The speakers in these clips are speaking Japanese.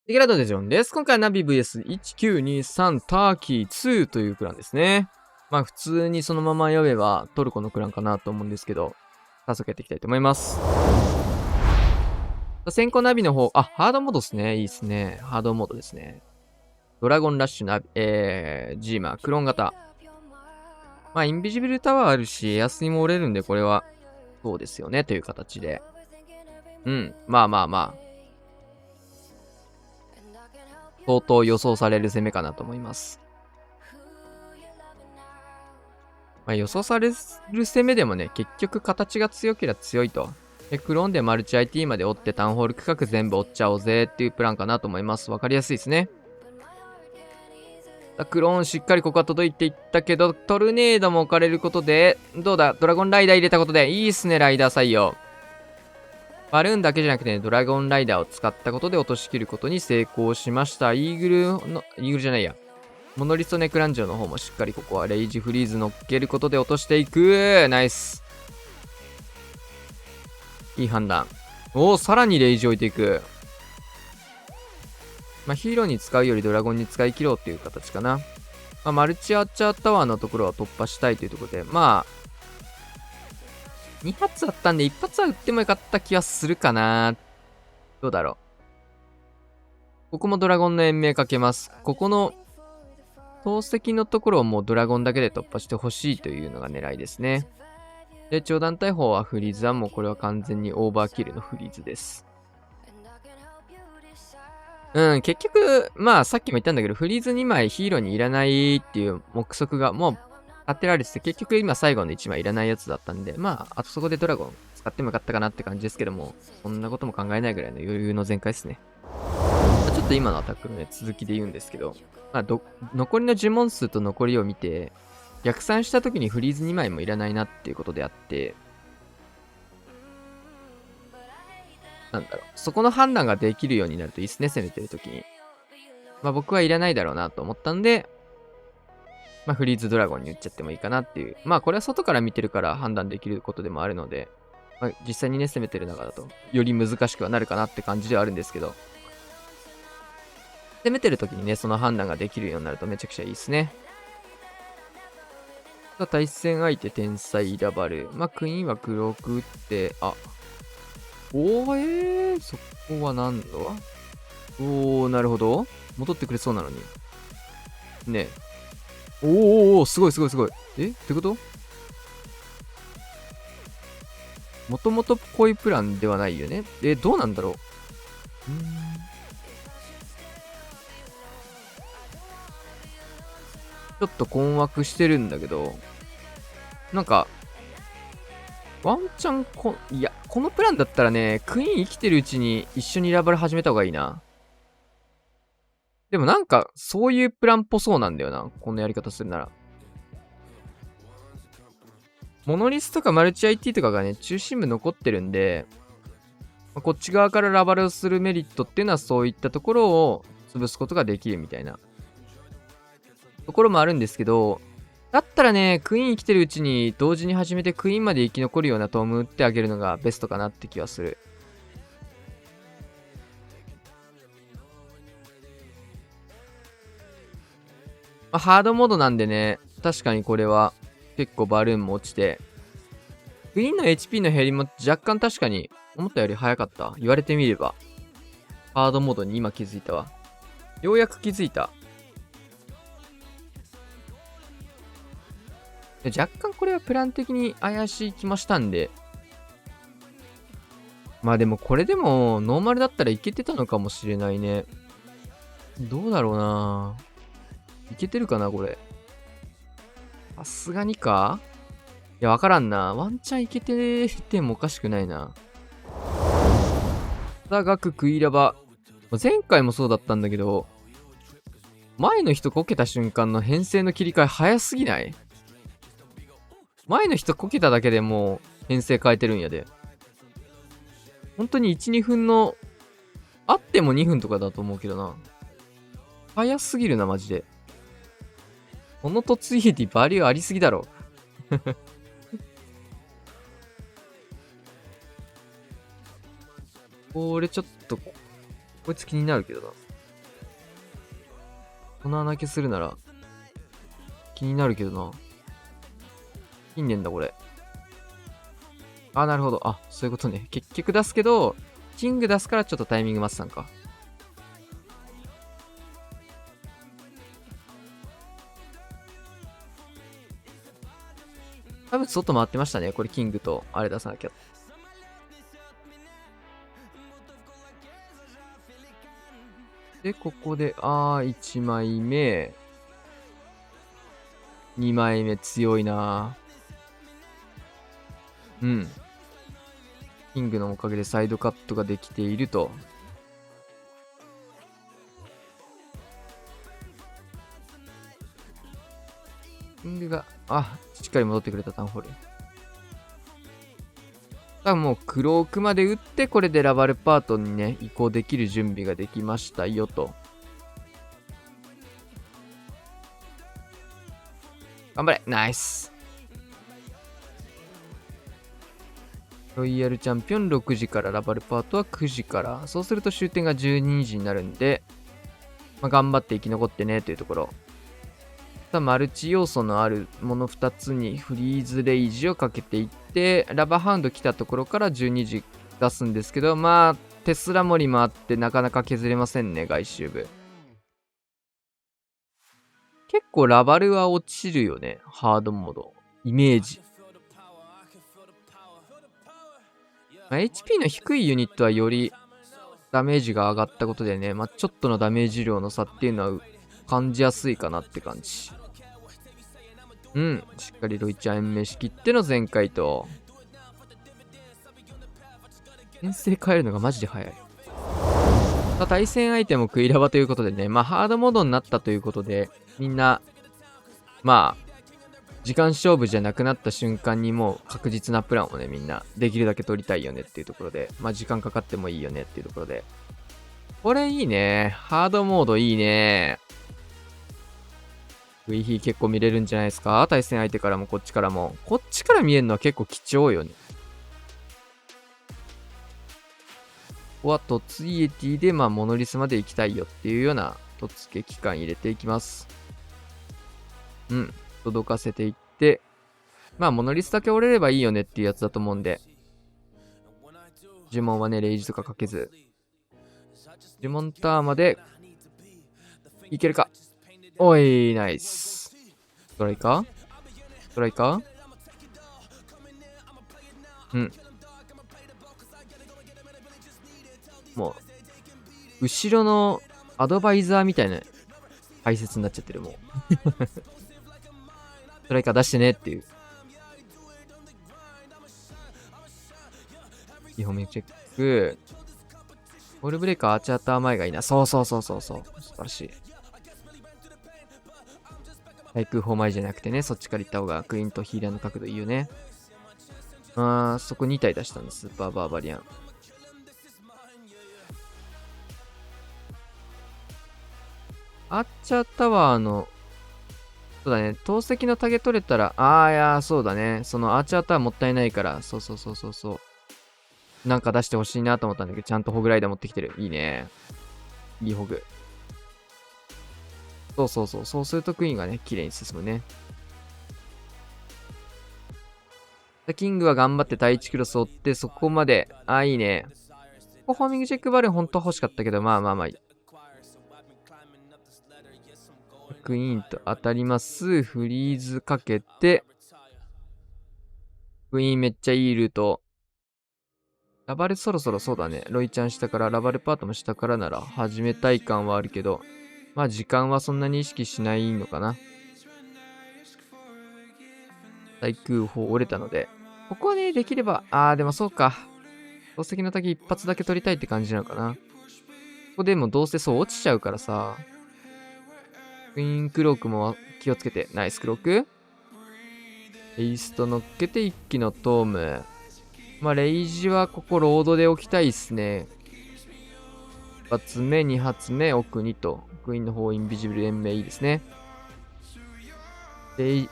テキラドデジョンです。今回はナビ VS1923 ターキー2というクランですね。まあ普通にそのまま読めばトルコのクランかなと思うんですけど、早速やっていきたいと思います。先行ナビの方、ハードモードですね。いいですね。ハードモードですね。ドラゴンラッシュナビ、ジーマー、クローン型。まあインビジブルタワーあるし、エアスにも折れるんで、これは、そうですよね、という形で。まあ。相当予想される攻めかなと思います。まあ、予想される攻めでもね、結局形が強ければ強いと。で、クローンでマルチ IT まで追ってタウンホール区画全部追っちゃおうぜっていうプランかなと思います。わかりやすいですね。クローンしっかりここは届いていったけど、トルネードも置かれることで、どうだドラゴンライダー入れたことで、いいっすね、ライダー採用。バルーンだけじゃなくてね、ドラゴンライダーを使ったことで落としきることに成功しました。イーグルじゃないや。モノリストネクランジョの方もしっかりここはレイジフリーズ乗っけることで落としていく。ナイス。いい判断。さらにレイジ置いていく。まあ、ヒーローに使うよりドラゴンに使い切ろうっていう形かな。まあ、マルチアーチャータワーのところは突破したいというところで、まあ、2発あったんで1発は撃ってもよかった気はするかな。どうだろう。ここもドラゴンの延命かけます。ここの投石のところをもうドラゴンだけで突破してほしいというのが狙いですね。で、超団体砲はフリーズはもうこれは完全にオーバーキルのフリーズです。結局、まあさっきも言ったんだけど、フリーズ2枚ヒーローにいらないっていう目測がもう立てられてて、結局今最後の1枚いらないやつだったんで、まあ、あとそこでドラゴン使ってもよかったかなって感じですけども、そんなことも考えないぐらいの余裕の全開ですね。ちょっと今のアタックのね、続きで言うんですけど、まあ、残りの呪文数と残りを見て、逆算した時にフリーズ2枚もいらないなっていうことであって、なんだろう、そこの判断ができるようになるといいですね、攻めてる時に。まあ僕はいらないだろうなと思ったんで、まあフリーズドラゴンに打っちゃってもいいかなっていう。まあこれは外から見てるから判断できることでもあるので、まあ実際にね、攻めてる中だと、より難しくはなるかなって感じではあるんですけど、攻めてる時にね、その判断ができるようになるとめちゃくちゃいいですね。対戦相手天才ラバル。まあクイーンは黒く打って、そこは何だなるほど。戻ってくれそうなのに。ねえ。すごい。ってこともともとこういうプランではないよね。どうなんだろう。ちょっと困惑してるんだけど、なんか、ワンチャンいや、このプランだったらね、クイーン生きてるうちに一緒にラバル始めた方がいいな。でもなんか、そういうプランっぽそうなんだよな。こんなやり方するなら。モノリスとかマルチ IT とかがね、中心部残ってるんで、こっち側からラバルをするメリットっていうのはそういったところを潰すことができるみたいなところもあるんですけど、だったらね、クイーン生きてるうちに同時に始めてクイーンまで生き残るようなトーム打ってあげるのがベストかなって気はする。まあ、ハードモードなんでね、確かにこれは結構バルーンも落ちて、クイーンの HP の減りも若干確かに思ったより早かった。言われてみれば。ハードモードに今気づいたわ。ようやく気づいた。若干これはプラン的に怪しい気もしたんで。まあでもこれでもノーマルだったらいけてたのかもしれないね。どうだろうないけてるかなこれ。さすがにかいや、わからんな。ワンチャンいけててもおかしくないな。学クイラバ。前回もそうだったんだけど、前の人こけた瞬間の編成の切り替え早すぎない？前の人こけただけでもう編成変えてるんやで。本当に1、2分の、あっても2分とかだと思うけどな。早すぎるな、マジで。この突撃バリューありすぎだろ。これちょっと、こいつ気になるけどな。この穴開けするなら、気になるけどな。近年だ、これ。あ、なるほど。あ、そういうことね。結局出すけど、キング出すからちょっとタイミング待ってたんか。多分外回ってましたね。これキングとあれ出さなきゃ。で、ここで、1枚目。2枚目強いな。うん。キングのおかげでサイドカットができていると。キングが、しっかり戻ってくれたタウンホール。多分もうクロークまで打って、これでラバルパートにね、移行できる準備ができましたよと。頑張れナイスロイヤルチャンピオン6時からラバルパートは9時から。そうすると終点が12時になるんで、頑張って生き残ってねというところ。マルチ要素のあるもの2つにフリーズレイジをかけていって、ラバーハウンド来たところから12時出すんですけど、テスラモリもあってなかなか削れませんね、外周部。結構ラバルは落ちるよね、ハードモード。イメージ。HP の低いユニットはよりダメージが上がったことでね、ちょっとのダメージ量の差っていうのは感じやすいかなって感じ。うん。しっかりロイちゃん延命しきっての全開と。編成変えるのがマジで早い。対戦相手もクイラバということでね、ハードモードになったということで、みんな、時間勝負じゃなくなった瞬間にもう確実なプランをね、みんなできるだけ取りたいよねっていうところで、時間かかってもいいよねっていうところで。これいいね。ハードモードいいね。ウィヒー結構見れるんじゃないですか？対戦相手からもこっちからも。こっちから見えるのは結構貴重よね。ここはトツイエティでモノリスまで行きたいよっていうようなとつけ期間入れていきます。うん。届かせていって、モノリスだけ折れればいいよねっていうやつだと思うんで。呪文はね、レイジとかかけず。呪文ターンまで、いけるか。おい、ナイス。ストライカーストライカーうん。もう、後ろのアドバイザーみたいな解説になっちゃってる、もう。ストライカー出してねっていう。2本目チェック。ボールブレーカーアーチャーター前がいいな。そう。素晴らしい。対空砲前じゃなくてね、そっちから行った方がクイーンとヒーラーの角度いいよね。そこ2体出したんです。スーパーバーバリアン。アーチャータワーの、そうだね、投石のタゲ取れたら、いやそうだね。そのアーチャータワーもったいないから、そう。なんか出してほしいなと思ったんだけど、ちゃんとホグライダー持ってきてる。いいね。いいホグ。そうするとクイーンがね、綺麗に進むね。キングは頑張って第1クロスを追って、そこまで。いいね。ここホーミングチェックバルーン本当は欲しかったけど、クイーンと当たります。フリーズかけて。クイーンめっちゃいいルート。ラバルそろそろそうだね。ロイちゃん下から、ラバルパートも下からなら始めたい感はあるけど、時間はそんなに意識しないのかな。対空砲折れたので。ここはね、できれば、でもそうか。投石の滝一発だけ取りたいって感じなのかな。ここでもどうせそう落ちちゃうからさ。クイーンクロークも気をつけて。ナイスクローク。エイスト乗っけて一気のトーム。レイジはここロードで置きたいっすね。1発目、2発目、奥にと。クイーンの方、インビジブル延命いいですね。レイ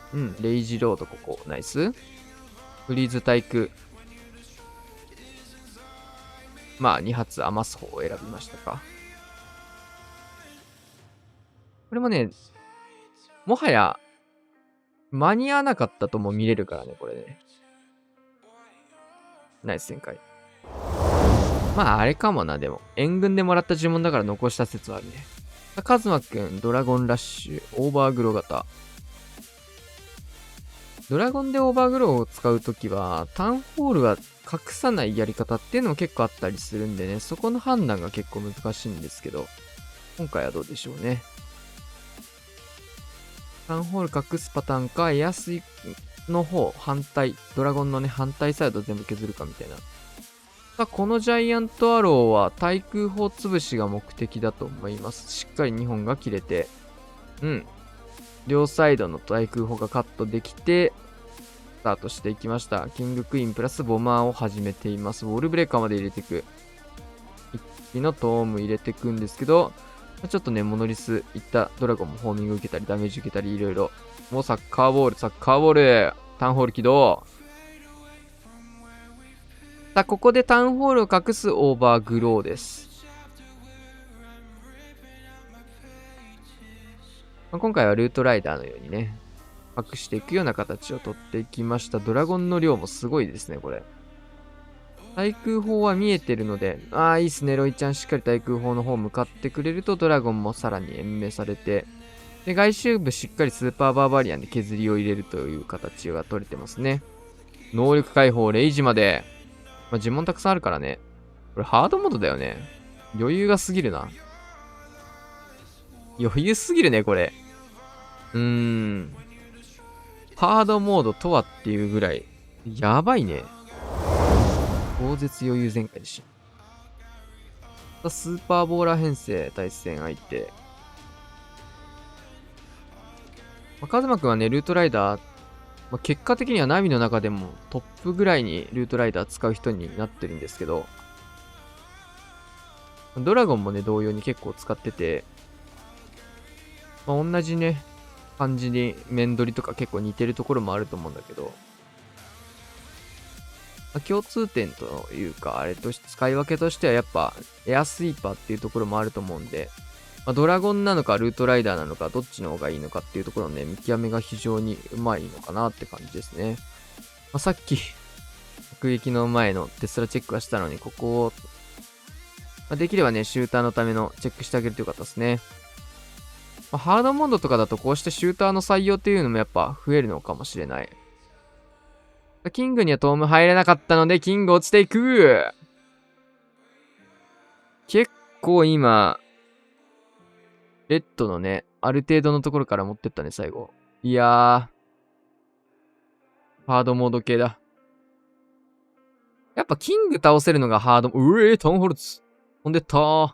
ジロードここ。ナイス。フリーズ対空。2発余す方を選びましたか。ここれもね、もはや、間に合わなかったとも見れるからね、これね。ナイス展開。まあ、あれかもな、でも。援軍でもらった呪文だから残した説はあるね。カズマくん、ドラゴンラッシュ、オーバーグロー型。ドラゴンでオーバーグローを使うときは、タウンホールは隠さないやり方っていうのも結構あったりするんでね、そこの判断が結構難しいんですけど、今回はどうでしょうね。タウンホール隠すパターンか、エアスイの方、反対、ドラゴンのね、反対サイド全部削るかみたいな。このジャイアントアローは対空砲潰しが目的だと思います。しっかり2本が切れて、両サイドの対空砲がカットできて、スタートしていきました。キングクイーンプラスボマーを始めています。ウォールブレーカーまで入れていく。一気のトーム入れていくんですけど、ちょっとね、モノリスいったドラゴンもホーミング受けたり、ダメージ受けたり、いろいろ。もうサッカーボール、タウンホール起動。さあ、ここでタウンホールを隠すオーバーグローです。今回はルートライダーのようにね、隠していくような形をとっていきました。ドラゴンの量もすごいですね、これ。対空砲は見えてるので、いいっすね、ロイちゃん。しっかり対空砲の方向かってくれると、ドラゴンもさらに延命されて、で、外周部しっかりスーパーバーバリアンで削りを入れるという形が取れてますね。能力解放、レイジまで。呪文たくさんあるからね。これハードモードだよね。余裕がすぎるな。余裕すぎるね、これ。ハードモードとはっていうぐらい。やばいね。超絶余裕全開でしょ。スーパーボーラー編成対戦相手。カズマくんはね、ルートライダー、結果的にはナミの中でもトップぐらいにルートライダー使う人になってるんですけど、ドラゴンもね、同様に結構使ってて、同じね、感じに面取りとか結構似てるところもあると思うんだけど、共通点というか、あれとして使い分けとしてはやっぱエアスイーパーっていうところもあると思うんで、ドラゴンなのかルートライダーなのかどっちの方がいいのかっていうところのね、見極めが非常にうまいのかなって感じですね。さっき、迫撃の前のテスラチェックはしたのに、ここを、できればね、シューターのためのチェックしてあげるとよかったですね。ハードモードとかだとこうしてシューターの採用っていうのもやっぱ増えるのかもしれない。キングにはトーム入れなかったので、キング落ちていく。結構今、レッドのね、ある程度のところから持ってったね、最後。いやー、ハードモード系だ。やっぱキング倒せるのがハード、タウンホルツ。飛んでったー。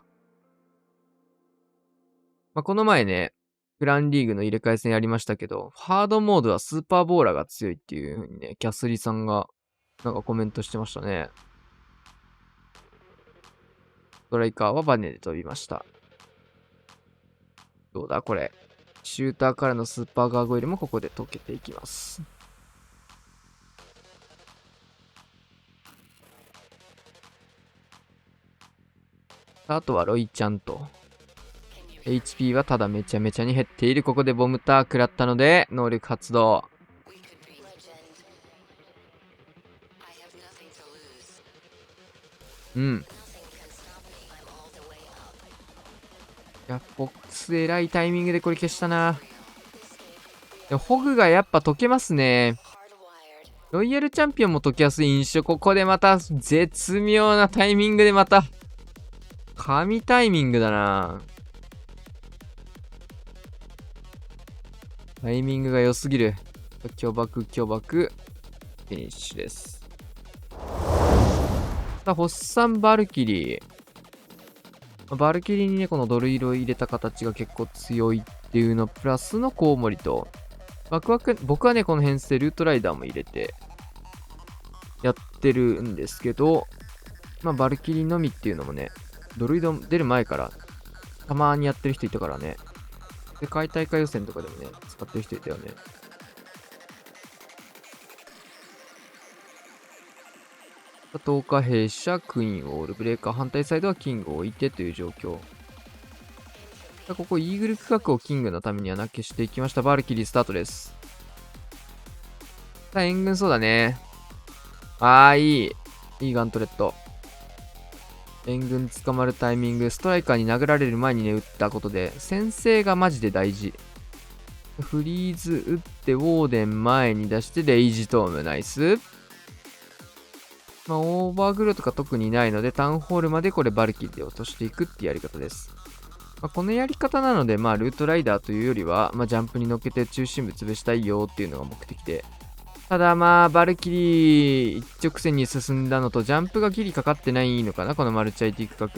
この前ね、グランリーグの入れ替え戦やりましたけど、ハードモードはスーパーボーラーが強いっていう風にね、キャスリさんがなんかコメントしてましたね。ストライカーはバネで飛びました。どうだこれ。シューターからのスーパーガーゴイルもここで溶けていきます。あとはロイちゃんと。HP はただめちゃめちゃに減っている。ここでボムター食らったので、能力発動。いや、フォックス偉いタイミングでこれ消したな。でもホグがやっぱ溶けますね。ロイヤルチャンピオンも溶けやすい印象。ここでまた、絶妙なタイミングでまた、神タイミングだな。タイミングが良すぎる。巨爆、フィニッシュです。さあ、ホッサン・バルキリー。バルキリーにね、このドル色を入れた形が結構強いっていうの、プラスのコウモリと、僕はね、この編成、ルートライダーも入れて、やってるんですけど、バルキリーのみっていうのもね、ドルイド出る前から、たまにやってる人いたからね。世界大会予選とかでもね、使ってる人いたよね。10日弊社、クイーンウォールブレーカー、反対サイドはキングを置いてという状況。ここイーグル区画をキングのためには消していきました。バルキリースタートです。さあ、援軍そうだね。いい。いいガントレット。援軍捕まるタイミング、ストライカーに殴られる前にね、撃ったことで、先制がマジで大事。フリーズ打って、ウォーデン前に出して、レイジトーム、ナイス。オーバーグロとか特にないので、タウンホールまでこれバルキリーで落としていくってやり方です。このやり方なので、ルートライダーというよりは、ジャンプに乗っけて中心部潰したいよっていうのが目的で。ただバルキリー一直線に進んだのと、ジャンプがギリかかってないのかな、このマルチ IT 区画。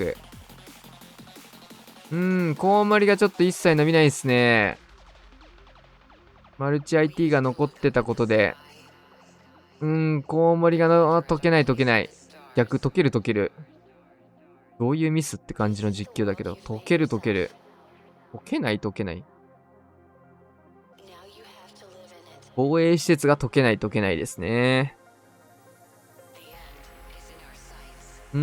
コウモリがちょっと一切伸びないですね。マルチ IT が残ってたことで。コウモリが解けない解けない。逆、解ける解ける。どういうミスって感じの実況だけど、解ける解ける。解けない解けない。防衛施設が解けない解けないですね。ジ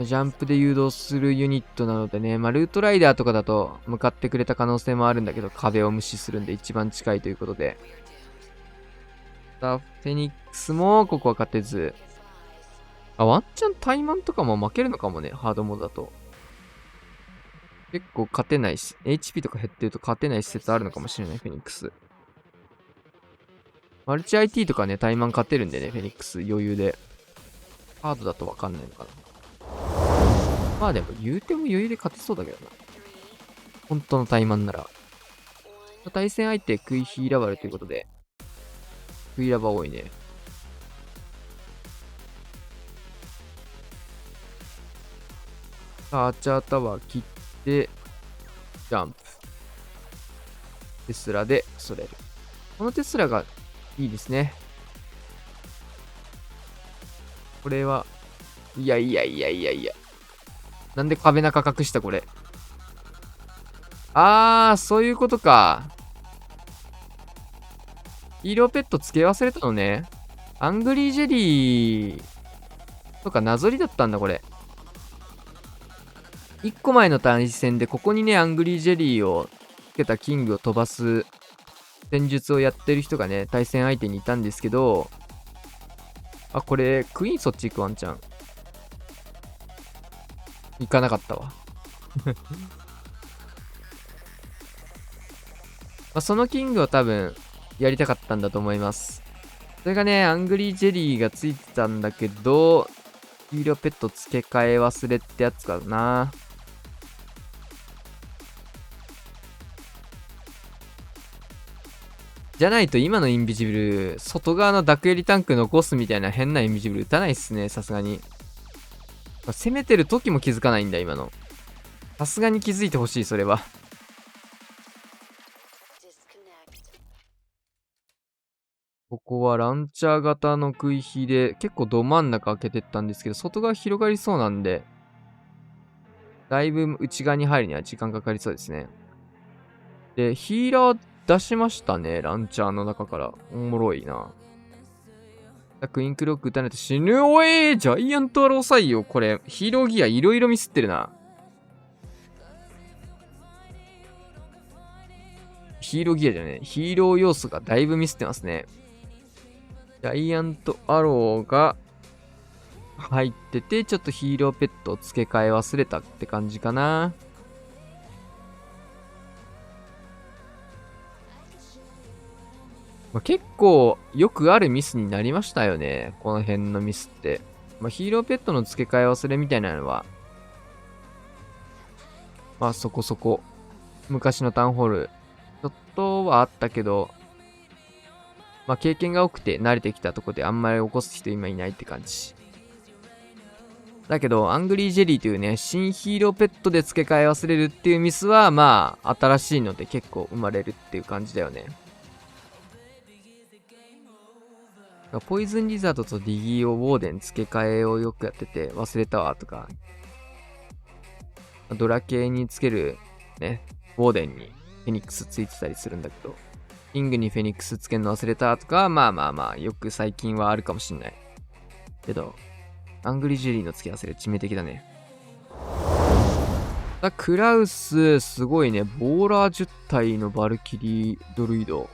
ャンプで誘導するユニットなのでね、ルートライダーとかだと向かってくれた可能性もあるんだけど、壁を無視するんで一番近いということで。フェニックスもここは勝てず。ワンチャンタイマンとかも負けるのかもね、ハードモードだと。結構勝てないし、HP とか減ってると勝てない施設あるのかもしれない、フェニックス。マルチ IT とかね、タイマン勝てるんでね、フェニックス余裕で。ハードだとわかんないのかな。でも言うても余裕で勝てそうだけどな。本当のタイマンなら。対戦相手、クイヒーラバルということで。クイラバ多いね。アーチャータワー切って、ジャンプ。テスラでそれる。このテスラがいいですね。これは、いや。なんで壁中隠したこれ。そういうことか。ヒーローペット付け忘れたのね。アングリージェリーとかなぞりだったんだこれ。1個前の対戦でここにね、アングリージェリーをつけたキングを飛ばす戦術をやってる人がね、対戦相手にいたんですけど、これ、クイーンそっち行くワンチャン。行かなかったわ。そのキングを多分、やりたかったんだと思います。それがね、アングリージェリーがついてたんだけど、ヒーローペット付け替え忘れってやつかな。じゃないと今のインビジブル、外側のダクエリタンク残すみたいな変なインビジブル打たないっすね、さすがに。攻めてる時も気づかないんだ、今の。さすがに気づいてほしい、それは。ここはランチャー型の食い火で、結構ど真ん中開けてったんですけど、外側広がりそうなんで、だいぶ内側に入るには時間かかりそうですね。で、ヒーラー出しましたね、ランチャーの中から。おもろいな。クインクロック打たれて死ぬ。おいジャイアントアロー採用。これ、ヒーローギアいろいろミスってるな。ヒーローギアじゃねえ。ヒーロー要素がだいぶミスってますね。ジャイアントアローが入ってて、ちょっとヒーローペットを付け替え忘れたって感じかな。結構よくあるミスになりましたよね。この辺のミスって。ヒーローペットの付け替え忘れみたいなのは、そこそこ、昔のタウンホール、ちょっとはあったけど、経験が多くて慣れてきたとこであんまり起こす人今いないって感じ。だけど、アングリージェリーというね、新ヒーローペットで付け替え忘れるっていうミスは、新しいので結構生まれるっていう感じだよね。ポイズンリザードとディギーをウォーデン付け替えをよくやってて忘れたわとか、ドラ系につけるね、ウォーデンにフェニックスついてたりするんだけど、キングにフェニックスつけるの忘れたとか、よく最近はあるかもしんない。けど、アングリージェリーの付け忘れ致命的だね。クラウス、すごいね。ボーラー10体のバルキリードルイド。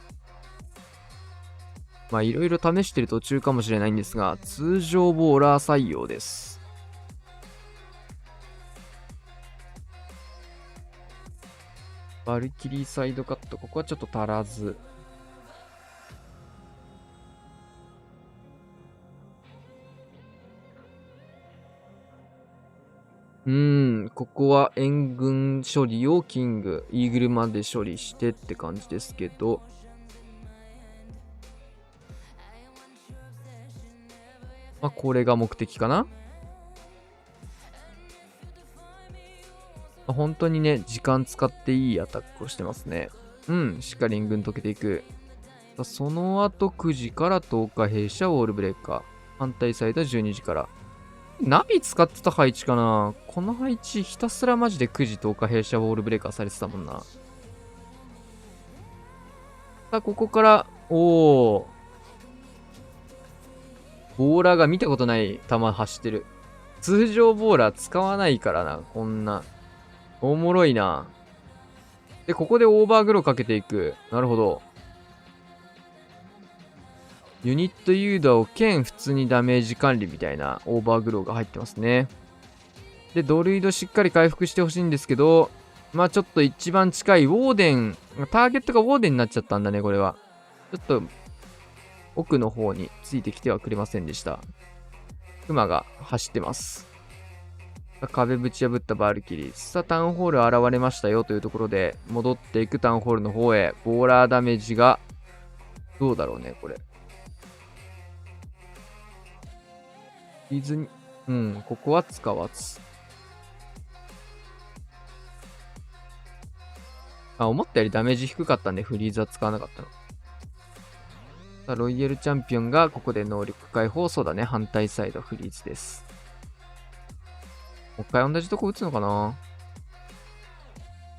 まあ、いろいろ試してる途中かもしれないんですが、通常ボーラー採用です。バルキリーサイドカット、ここはちょっと足らず。ここは援軍処理をキング、イーグルまで処理してって感じですけど、まあ、これが目的かな。本当にね、時間使っていいアタックをしてますね。しっかり援軍溶けていく。その後9時から10日弊社ウォールブレーカー。反対サイドは12時から。ナビ使ってた配置かな。この配置ひたすらマジで9時10日弊社ウォールブレーカーされてたもんな。さあ、ここから、ボーラーが見たことない球走ってる。通常ボーラー使わないからな、こんな。おもろいな。で、ここでオーバーグローかけていく。なるほど。ユニット誘導兼普通にダメージ管理みたいなオーバーグローが入ってますね。で、ドルイドしっかり回復してほしいんですけど、まあちょっと一番近いウォーデン、ターゲットがウォーデンになっちゃったんだね、これは。ちょっと奥の方についてきてはくれませんでした。クマが走ってます。壁ぶち破ったバールキリー。さあ、タウンホール現れましたよというところで、戻っていくタウンホールの方へ、ボーラーダメージが、どうだろうね、これ。ディズニー、ここは使わず。思ったよりダメージ低かったんで、フリーザ使わなかったの。さあ、ロイヤルチャンピオンがここで能力解放。そうだね、反対サイドフリーズです。もう一回同じとこ打つのかな。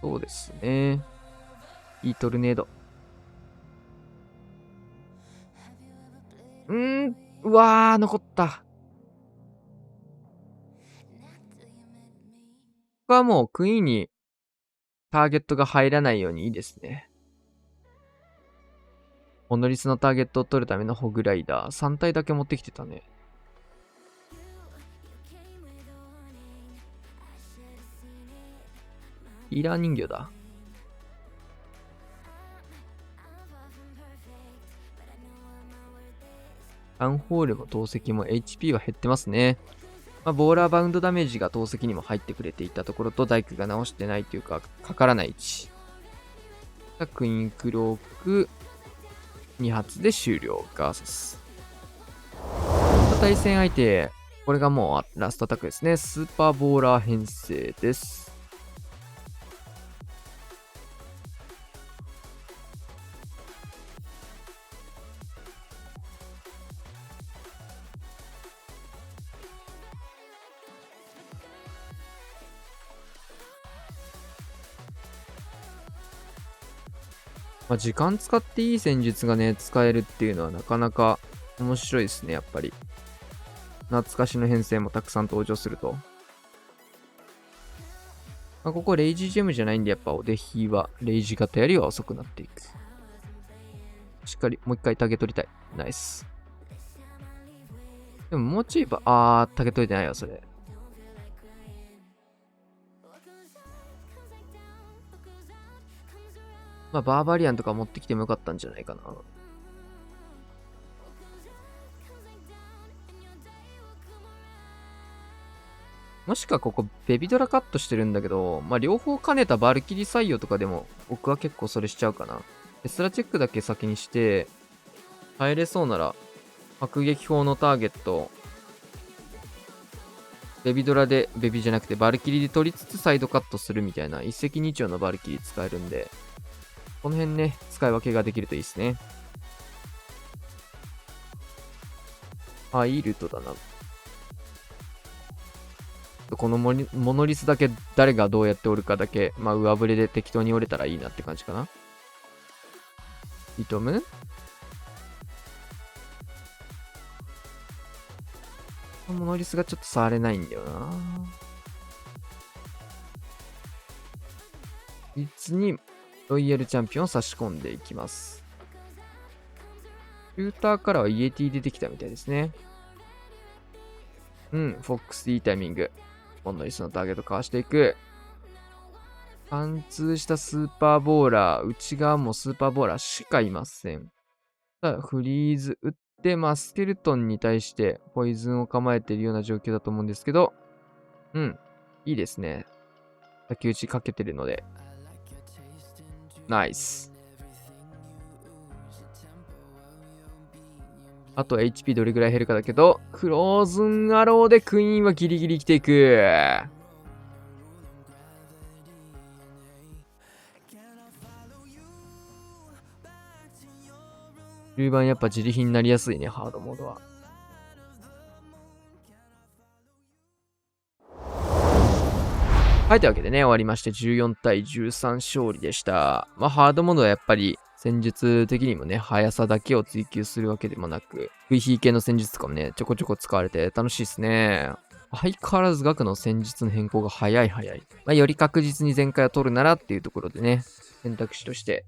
そうですね。いいトルネード。うわー、残った。ここはもうクイーンにターゲットが入らないようにいいですね。モノリスのターゲットを取るためのホグライダー。3体だけ持ってきてたね。ヒーラー人形だ。タウンホールも投石も HP は減ってますね。まあ、ボーラーバウンドダメージが投石にも入ってくれていたところと、ダイクが直してないというか、かからない位置。クイーンクローク2発で終了。ガーサス。対戦相手、これがもうラストアタックですね。スーパーボーラー編成です。まあ、時間使っていい戦術がね、使えるっていうのはなかなか面白いですね、やっぱり。懐かしの編成もたくさん登場すると。まあ、ここレイジージェムじゃないんで、やっぱお出比はレイジ型よりは遅くなっていく。しっかりもう一回タゲ取りたい。ナイス。でももうちょいタゲ取れてないよ、それ。まあ、バーバリアンとか持ってきてもよかったんじゃないかな。もしくはここベビドラカットしてるんだけど、まあ、両方兼ねたバルキリ採用とかでも僕は結構それしちゃうかな。テスラチェックだけ先にして、入れそうなら迫撃砲のターゲット、ベビドラで、ベビじゃなくてバルキリで取りつつサイドカットするみたいな一石二鳥のバルキリ使えるんで、この辺ね、使い分けができるといいですね。いいルートだな。このモノリスだけ誰がどうやっておるかだけ、まあ上振れで適当に折れたらいいなって感じかな。イトムモノリスがちょっと触れないんだよな。いつにロイヤルチャンピオンを差し込んでいきます。シューターからはイエティ出てきたみたいですね。フォックスいいタイミング。今度にそのターゲットかわしていく。貫通したスーパーボーラー。内側もスーパーボーラーしかいません。ただ、フリーズ打って、スケルトンに対してポイズンを構えているような状況だと思うんですけど、いいですね。先打ちかけてるので。ナイス。あと HP どれぐらい減るかだけど、フローズンアローでクイーンはギリギリ生きていく。終盤やっぱ自利品になりやすいね、ハードモードは。はい、というわけでね、終わりまして14対13勝利でした。ハードモードはやっぱり戦術的にもね、速さだけを追求するわけでもなく、VP 系の戦術とかもね、ちょこちょこ使われて楽しいですね。相変わらず額の戦術の変更が早い。より確実に前回を取るならっていうところでね、選択肢として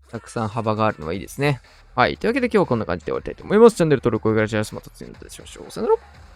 たくさん幅があるのはいいですね。はい。というわけで今日はこんな感じで終わりたいと思います。チャンネル登録、お願いします。また次の動画でお会いしましょう。さよなら。